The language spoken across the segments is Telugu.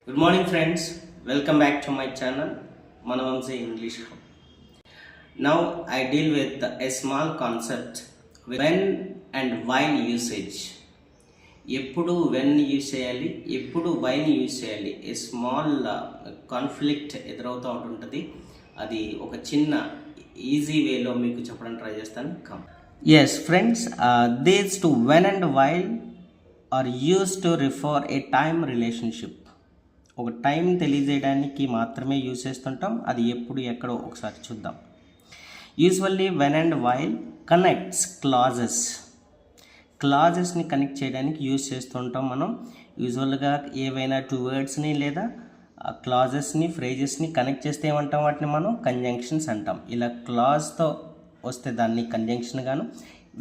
Good morning friends, welcome back to my channel Manavamsa English Hub. Now I deal with a small concept when and while usage. ఎప్పుడు వెన్ యూజ్ చేయాలి, ఎప్పుడు వైని యూజ్ చేయాలి, ఏ స్మాల్ కాన్ఫ్లిక్ట్ ఎదురవుతూ ఉంటుంటుంది. అది ఒక చిన్న ఈజీ వేలో మీకు చెప్పడానికి ట్రై చేస్తాను. Comes friends, these two when and while are use to refer a time relationship. ఒక టైం తెలియజేయడానికి మాత్రమే యూజ్ చేస్తుంటాం. అది ఎప్పుడు ఎక్కడో ఒకసారి చూద్దాం. Usually when and while connects క్లాజెస్ని కనెక్ట్ చేయడానికి యూజ్ చేస్తుంటాం. మనం యూజువల్గా ఏవైనా టూ వర్డ్స్ని లేదా క్లాజెస్ని ఫ్రేజెస్ని కనెక్ట్ చేస్తే ఏమంటాం, వాటిని మనం కంజంక్షన్స్ అంటాం. ఇలా క్లాజ్తో వస్తే దాన్ని కంజంక్షన్ గాను,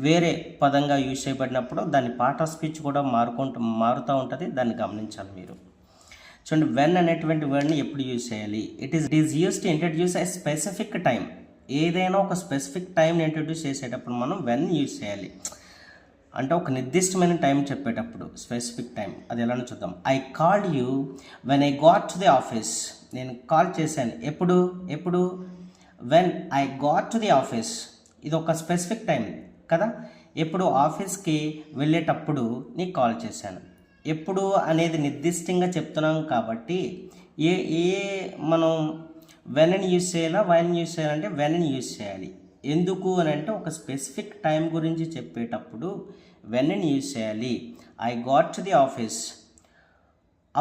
వేరే పదంగా యూజ్ చేయబడినప్పుడు దాని పార్ట్ ఆఫ్ స్పీచ్ కూడా మారుతూ ఉంటుంది. దాన్ని గమనించాలి మీరు. చూడండి, వెన్ అనేటువంటి వర్డ్ని ఎప్పుడు యూజ్ చేయాలి. It is use to introduce A specific time. ఏదైనా ఒక స్పెసిఫిక్ టైంని ఇంట్రడ్యూస్ చేసేటప్పుడు మనం వెన్ యూజ్ చేయాలి. అంటే ఒక నిర్దిష్టమైన టైం చెప్పేటప్పుడు స్పెసిఫిక్ టైం. అది ఎలానో చూద్దాం. I called you when I got to the office. నేను కాల్ చేశాను ఎప్పుడు when I got to the office. ఇది ఒక స్పెసిఫిక్ టైం కదా. ఎప్పుడు ఆఫీస్కి వెళ్ళేటప్పుడు నీకు కాల్ చేశాను. ఎప్పుడు అనేది నిర్దిష్టంగా చెప్తున్నాం కాబట్టి మనం వెన్ని యూజ్ చేయాలా వైల్ని యూజ్ చేయాలంటే వెన్ని యూజ్ చేయాలి. ఎందుకు అని అంటే ఒక స్పెసిఫిక్ టైం గురించి చెప్పేటప్పుడు వెన్ని యూజ్ చేయాలి. I got to the office,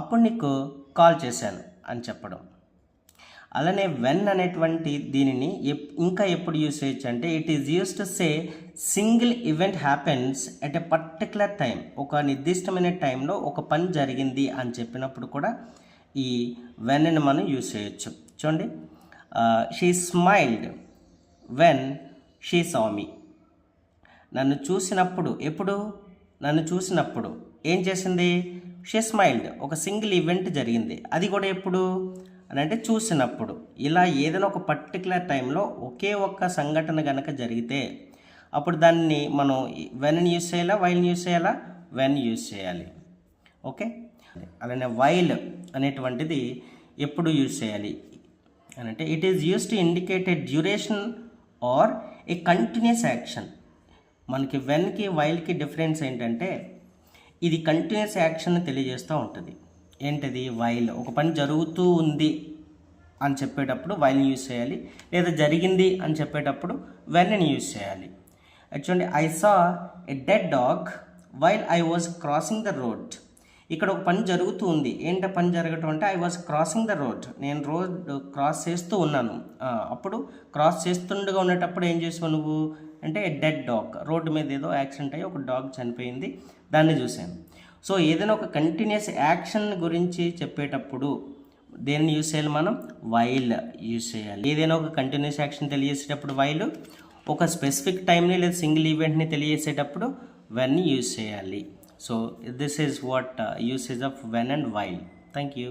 అప్పుడు నీకు కాల్ చేశాను అని చెప్పడం. అలానే వెన్ అనేటువంటి దీనిని ఇంకా ఎప్పుడు యూజ్ చేయొచ్చు అంటే it is use to say single event happens at a particular time. ఒక నిర్దిష్టమైన టైంలో ఒక పని జరిగింది అని చెప్పినప్పుడు కూడా ఈ వెన్ని మనం యూజ్ చేయొచ్చు. చూడండి, she smiled when she saw me. నన్ను చూసినప్పుడు నన్ను చూసినప్పుడు ఏం చేసింది, షీ స్మైల్డ్. ఒక సింగిల్ ఈవెంట్ జరిగింది, అది కూడా ఎప్పుడు అని అంటే చూసినప్పుడు. ఇలా ఏదైనా ఒక పర్టికులర్ టైంలో ఒకే ఒక్క సంఘటన కనుక జరిగితే అప్పుడు దాన్ని మనం వెన్ యూజ్ చేయాలా వైల్ని యూజ్ చేయాలా, వెన్ యూజ్ చేయాలి. ఓకే, అలానే వైల్ అనేటువంటిది ఎప్పుడు యూజ్ చేయాలి అని అంటే it is use to indicate a duration or a continuous action. మనకి వెన్కి వైల్కి డిఫరెన్స్ ఏంటంటే ఇది కంటిన్యూస్ యాక్షన్ తెలియజేస్తూ ఉంటుంది. ఏంటిది, వైల్. ఒక పని జరుగుతూ ఉంది అని చెప్పేటప్పుడు వైల్ని యూజ్ చేయాలి, లేదా జరిగింది అని చెప్పేటప్పుడు వెన్ని యూజ్ చేయాలి. Actually I saw a dead dog while I was crossing the road. ఇక్కడ ఒక పని జరుగుతూ ఉంది. ఏంటి పని జరగటం అంటే I was crossing the road. నేను రోడ్ క్రాస్ చేస్తూ ఉన్నాను. అప్పుడు క్రాస్ చేస్తుండగా ఉండేటప్పుడు ఏం చేసావు నువ్వు అంటే డెడ్ డాగ్. రోడ్డు మీద ఏదో యాక్సిడెంట్ అయ్యి ఒక డాగ్ చనిపోయింది, దాన్ని చూశాను. సో ఏదైనా ఒక కంటిన్యూస్ యాక్షన్ గురించి చెప్పేటప్పుడు దేన్ని యూజ్ చేయాలి, మనం వైల్ యూజ్ చేయాలి. ఏదైనా ఒక కంటిన్యూస్ యాక్షన్ తెలియజేసేటప్పుడు వైల్, ఒక స్పెసిఫిక్ టైంని లేదా సింగిల్ ఈవెంట్ని తెలియజేసేటప్పుడు వెన్ని యూజ్ చేయాలి. So this is what usage of when and while. Thank you.